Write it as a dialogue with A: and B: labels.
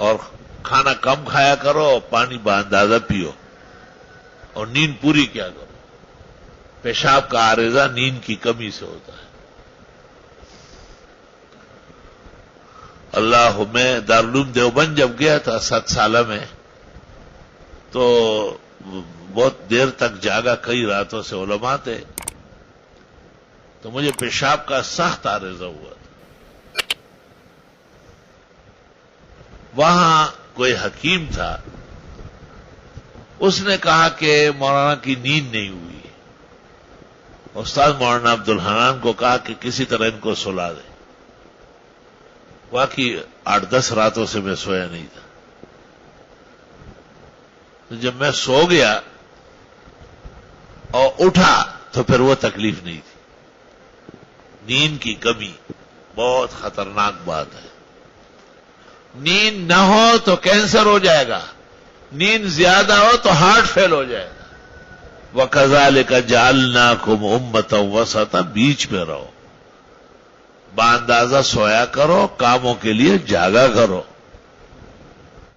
A: اور کھانا کم کھایا کرو اور پانی باندازہ پیو اور نیند پوری کیا کرو. پیشاب کا عارضہ نیند کی کمی سے ہوتا ہے. اللہ میں دارالعلوم دیوبند جب گیا تھا 7 سالہ میں تو بہت دیر تک جاگا, کئی راتوں سے علماء تھے, تو مجھے پیشاب کا سخت عارضہ ہوا تھا. وہاں کوئی حکیم تھا, اس نے کہا کہ مولانا کی نیند نہیں ہوئی. استاد مولانا عبدالحنان کو کہا کہ کسی طرح ان کو سلا دے. واقعی 8-10 راتوں سے میں سویا نہیں تھا. تو جب میں سو گیا اور اٹھا تو پھر وہ تکلیف نہیں تھی. نیند کی کمی بہت خطرناک بات ہے. نیند نہ ہو تو کینسر ہو جائے گا, نیند زیادہ ہو تو ہارٹ فیل ہو جائے گا. وَكَذَلِكَ جَعَلْنَاكُمْ أُمَّةً وَسَطًا, بیچ میں رہو, باندازہ سویا کرو, کاموں کے لیے جاگا کرو.